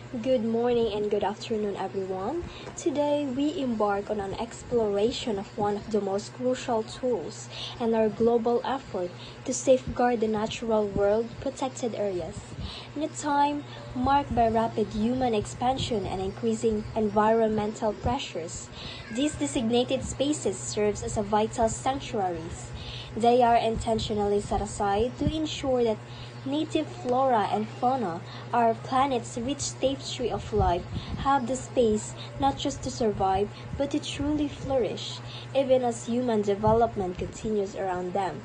Good morning and good afternoon, everyone. Today, we embark on an exploration of one of the most crucial tools in our global effort to safeguard the natural world, protected areas. In a time marked by rapid human expansion and increasing environmental pressures, these designated spaces serve as a vital sanctuaries. They are intentionally set aside to ensure that native flora and fauna, our planet's rich tapestry of life, have the space not just to survive but to truly flourish, even as human development continues around them.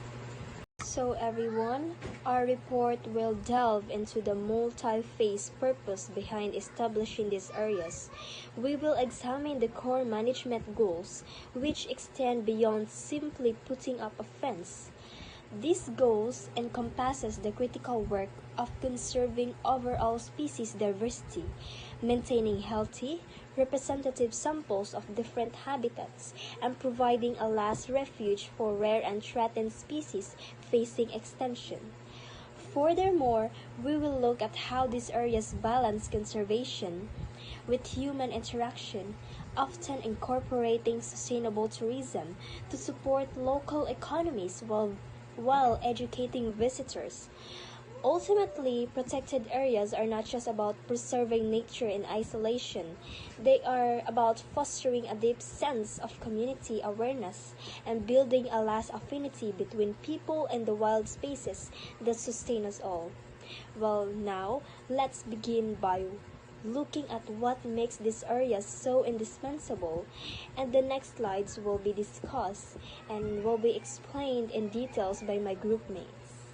So everyone, our report will delve into the multi-phase purpose behind establishing these areas. We will examine the core management goals, which extend beyond simply putting up a fence. These goals encompasses the critical work of conserving overall species diversity, maintaining healthy, representative samples of different habitats, and providing a last refuge for rare and threatened species facing extinction. Furthermore, we will look at how these areas balance conservation with human interaction, often incorporating sustainable tourism to support local economies while educating visitors. Ultimately, protected areas are not just about preserving nature in isolation. They are about fostering a deep sense of community awareness and building a lasting affinity between people and the wild spaces that sustain us all. Well, now, let's begin by looking at what makes these areas so indispensable, and the next slides will be discussed and will be explained in details by my group mates.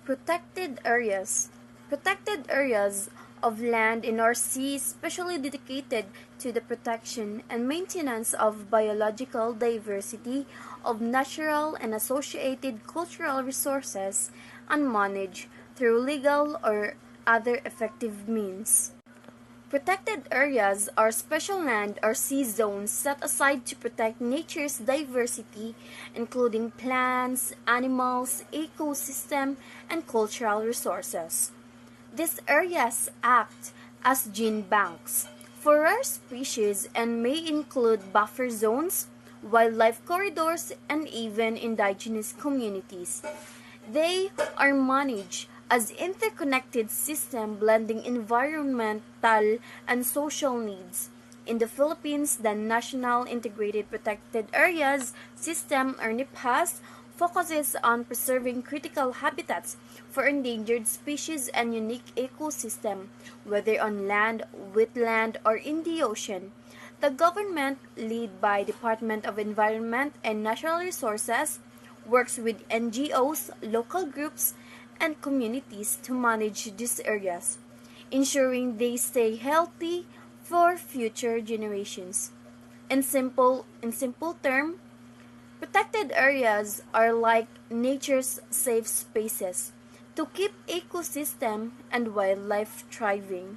Protected areas. Protected areas of land in our seas specially dedicated to the protection and maintenance of biological diversity of natural and associated cultural resources and managed through legal or other effective means. Protected areas are special land or sea zones set aside to protect nature's diversity, including plants, animals, ecosystem, and cultural resources. These areas act as gene banks for rare species and may include buffer zones, wildlife corridors, and even indigenous communities. They are managed as interconnected system blending environmental and social needs. In the Philippines, the National Integrated Protected Areas System or NIPHAS focuses on preserving critical habitats for endangered species and unique ecosystem, whether on land, wetland, or in the ocean. The government, led by Department of Environment and Natural Resources, works with NGOs, local groups, and communities to manage these areas, ensuring they stay healthy for future generations. In simple term, protected areas are like nature's safe spaces to keep ecosystem and wildlife thriving.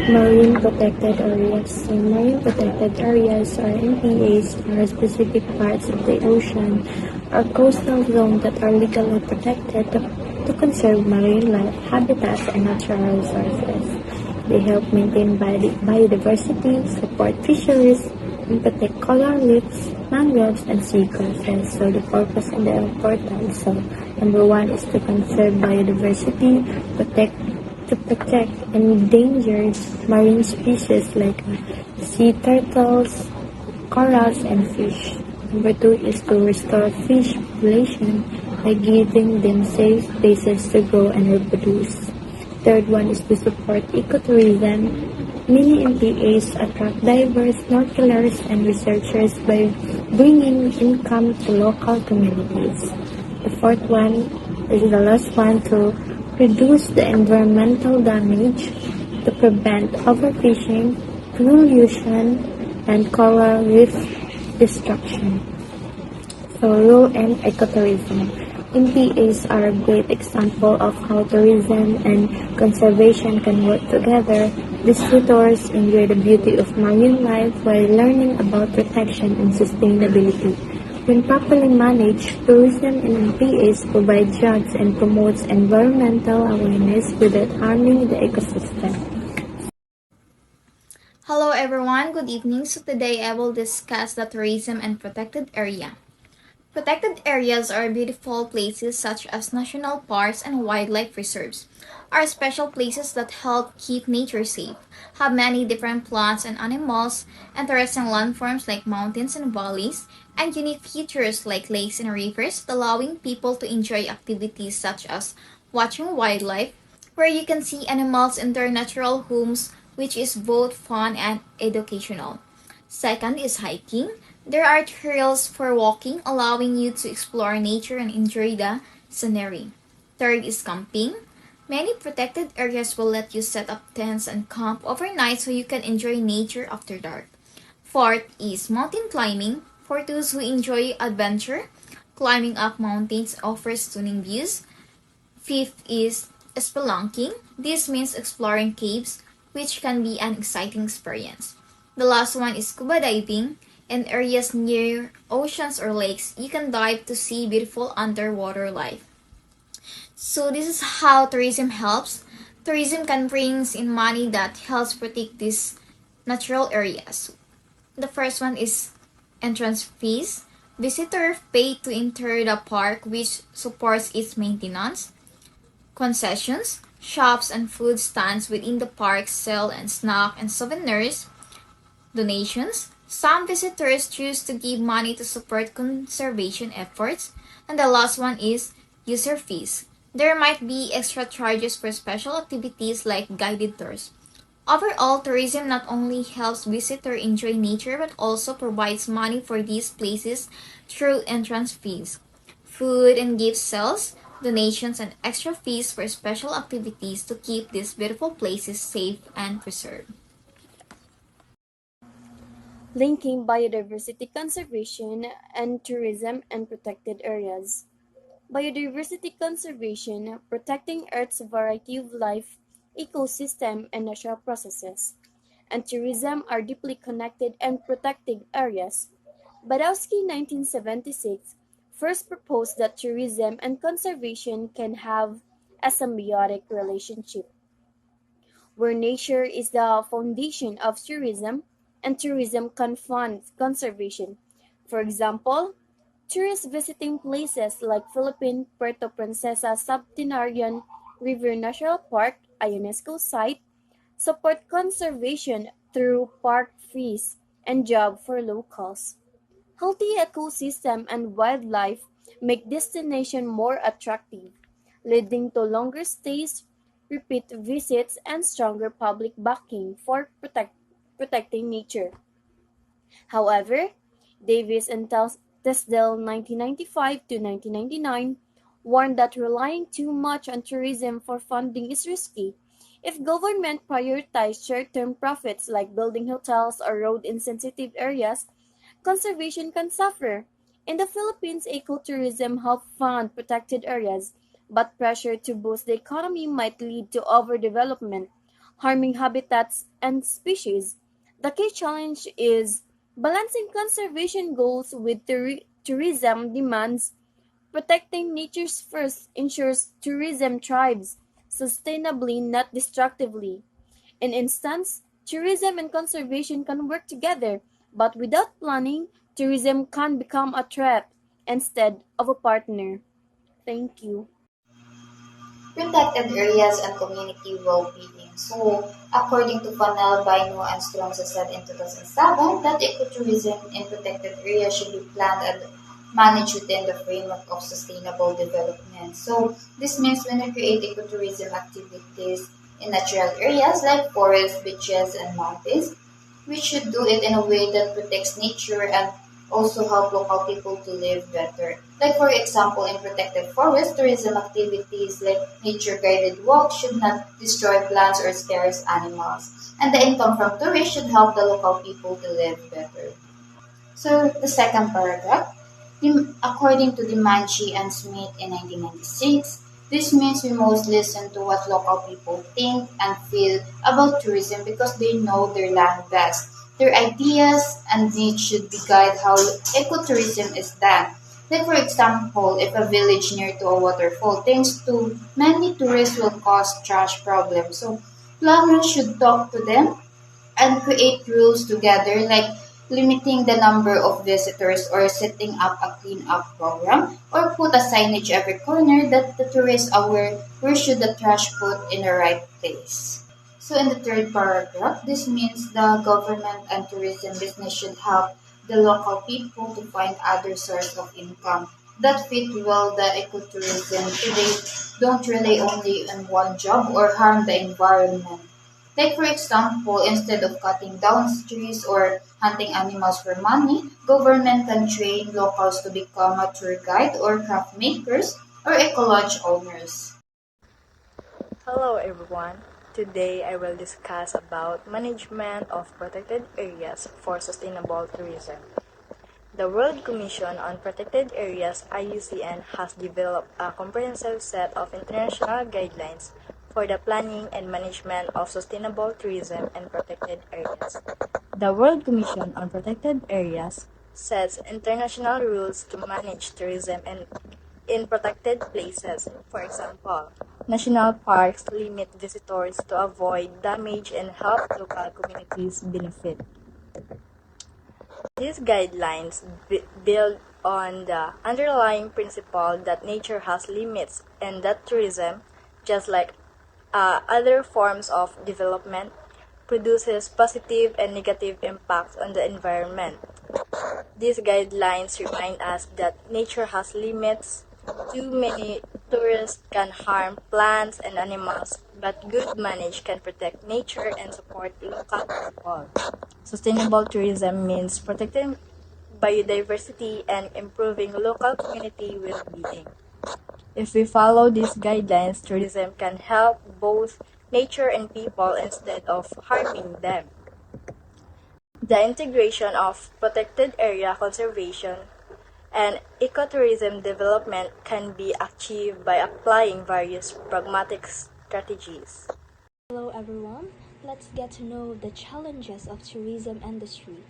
Marine protected areas. So marine protected areas or MPAs are specific parts of the ocean or coastal zone that are legally protected to conserve marine life, habitats, and natural resources. They help maintain biodiversity, support fisheries, and protect coral reefs, mangroves, and seagrasses. So the purpose and the importance. So number one is to conserve biodiversity, to protect endangered marine species like sea turtles, corals, and fish. Number two is to restore fish population by giving them safe spaces to grow and reproduce. Third one is to support ecotourism. Many MPAs attract diverse snorkelers and researchers by bringing income to local communities. The fourth one is the last one to reduce the environmental damage, to prevent overfishing, pollution, and coral reef destruction. So, role and ecotourism. MPAs are a great example of how tourism and conservation can work together. Visitors enjoy the beauty of marine life while learning about protection and sustainability. When properly managed, tourism and MPAs provide jobs and promotes environmental awareness without harming the ecosystem. Hello everyone, good evening. So today I will discuss the tourism and protected area. Protected areas are beautiful places such as national parks and wildlife reserves. Are special places that help keep nature safe, have many different plants and animals, interesting landforms like mountains and valleys, and unique features like lakes and rivers, allowing people to enjoy activities such as watching wildlife, where you can see animals in their natural homes, which is both fun and educational. Second is hiking. There are trails for walking, allowing you to explore nature and enjoy the scenery. Third is camping. Many protected areas will let you set up tents and camp overnight so you can enjoy nature after dark. Fourth is mountain climbing. For those who enjoy adventure, climbing up mountains offers stunning views. Fifth is spelunking. This means exploring caves, which can be an exciting experience. The last one is scuba diving. In areas near oceans or lakes, you can dive to see beautiful underwater life. So this is how tourism helps. Tourism can bring in money that helps protect these natural areas. The first one is entrance fees. Visitors pay to enter the park, which supports its maintenance. Concessions. Shops and food stands within the park sell and snack and souvenirs. Donations. Some visitors choose to give money to support conservation efforts. And the last one is user fees. There might be extra charges for special activities like guided tours. Overall, tourism not only helps visitors enjoy nature but also provides money for these places through entrance fees, food and gift sales, donations, and extra fees for special activities to keep these beautiful places safe and preserved. Linking biodiversity conservation and tourism and protected areas. Biodiversity conservation, protecting Earth's variety of life, ecosystem, and natural processes, and tourism are deeply connected and protected areas. Badowski 1976 first proposed that tourism and conservation can have a symbiotic relationship, where nature is the foundation of tourism and tourism can fund conservation. For example, tourists visiting places like Philippine Puerto Princesa Subtenarian River National Park, a UNESCO site, support conservation through park fees and job for locals. Healthy ecosystem and wildlife make destination more attractive, leading to longer stays, repeat visits, and stronger public backing for protecting nature. However, Davis and Tisdale 1995 to 1999 warned that relying too much on tourism for funding is risky. If government prioritize short-term profits like building hotels or road-insensitive areas, conservation can suffer. In the Philippines, ecotourism helps fund protected areas, but pressure to boost the economy might lead to overdevelopment, harming habitats and species. The key challenge is balancing conservation goals with tourism demands. Protecting nature first ensures tourism thrives sustainably, not destructively. In instance, tourism and conservation can work together, but without planning, tourism can become a threat instead of a partner. Thank you. Protected areas and community well-being. So, according to Fanel, Baino, and Strong said in 2007 that ecotourism in protected areas should be planned and managed within the framework of sustainable development. So, this means when we create ecotourism activities in natural areas like forests, beaches, and mountains, we should do it in a way that protects nature and also help local people to live better. Like for example, in protected forest, tourism activities like nature-guided walks should not destroy plants or scarce animals. And the income from tourists should help the local people to live better. So the second paragraph, according to Dimanchi and Smith in 1996, this means we must listen to what local people think and feel about tourism because they know their land best. Their ideas and deeds should be guide how ecotourism is done. Like for example, if a village near to a waterfall thinks too many tourists will cause trash problems, so planners should talk to them and create rules together, like limiting the number of visitors or setting up a clean-up program, or put a signage every corner that the tourists are aware where should the trash put in the right place. So in the third paragraph, this means the government and tourism business should help the local people to find other source of income that fit well the ecotourism so they don't rely only on one job or harm the environment. Like for example, instead of cutting down trees or hunting animals for money, government can train locals to become a tour guide or craft makers or eco lodge owners. Hello everyone. Today I will discuss about management of protected areas for sustainable tourism. The World Commission on Protected Areas (IUCN) has developed a comprehensive set of international guidelines for the planning and management of sustainable tourism and protected areas. The World Commission on Protected Areas sets international rules to manage tourism and in protected places. For example, national parks limit visitors to avoid damage and help local communities benefit. These guidelines build on the underlying principle that nature has limits and that tourism, just like other forms of development, produces positive and negative impacts on the environment. These guidelines remind us that nature has limits. Too many tourists can harm plants and animals, but good management can protect nature and support local people. Sustainable tourism means protecting biodiversity and improving local community well-being. If we follow these guidelines, tourism can help both nature and people instead of harming them. The integration of protected area conservation and ecotourism development can be achieved by applying various pragmatic strategies. Hello everyone, let's get to know the challenges of tourism industry.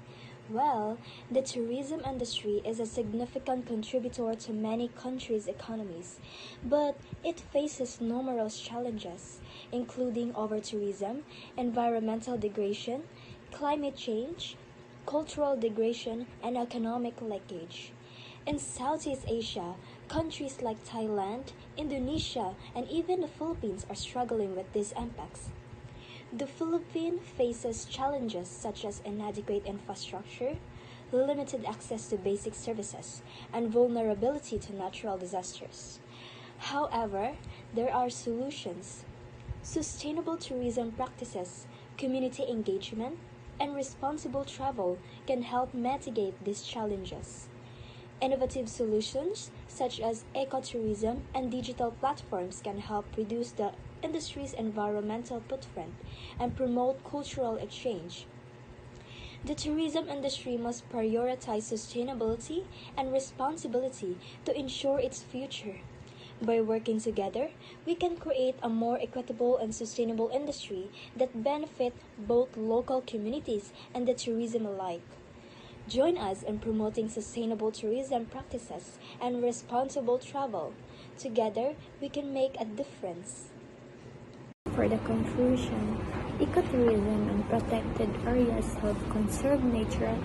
Well, the tourism industry is a significant contributor to many countries' economies, but it faces numerous challenges, including over-tourism, environmental degradation, climate change, cultural degradation, and economic leakage. In Southeast Asia, countries like Thailand, Indonesia, and even the Philippines are struggling with these impacts. The Philippines faces challenges such as inadequate infrastructure, limited access to basic services, and vulnerability to natural disasters. However, there are solutions. Sustainable tourism practices, community engagement, and responsible travel can help mitigate these challenges. Innovative solutions such as ecotourism and digital platforms can help reduce the industry's environmental footprint and promote cultural exchange. The tourism industry must prioritize sustainability and responsibility to ensure its future. By working together, we can create a more equitable and sustainable industry that benefit both local communities and the tourism alike. Join us in promoting sustainable tourism practices and responsible travel. Together, we can make a difference. For the conclusion, ecotourism and protected areas help conserve nature,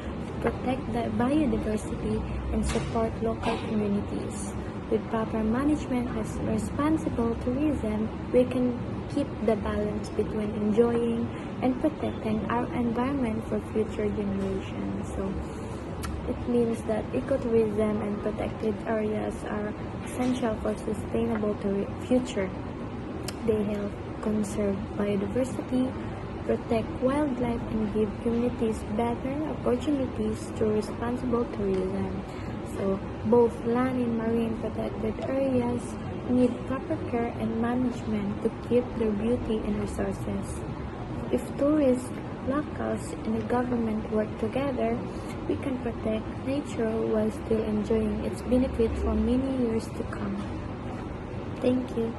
protect the biodiversity, and support local communities. With proper management and responsible tourism, we can keep the balance between enjoying and protecting our environment for future generations. So it means that ecotourism and protected areas are essential for sustainable future. They help conserve biodiversity, protect wildlife, and give communities better opportunities through responsible tourism. So, both land and marine protected areas need proper care and management to keep their beauty and resources. If tourists, locals, and the government work together, we can protect nature while still enjoying its benefit for many years to come. Thank you.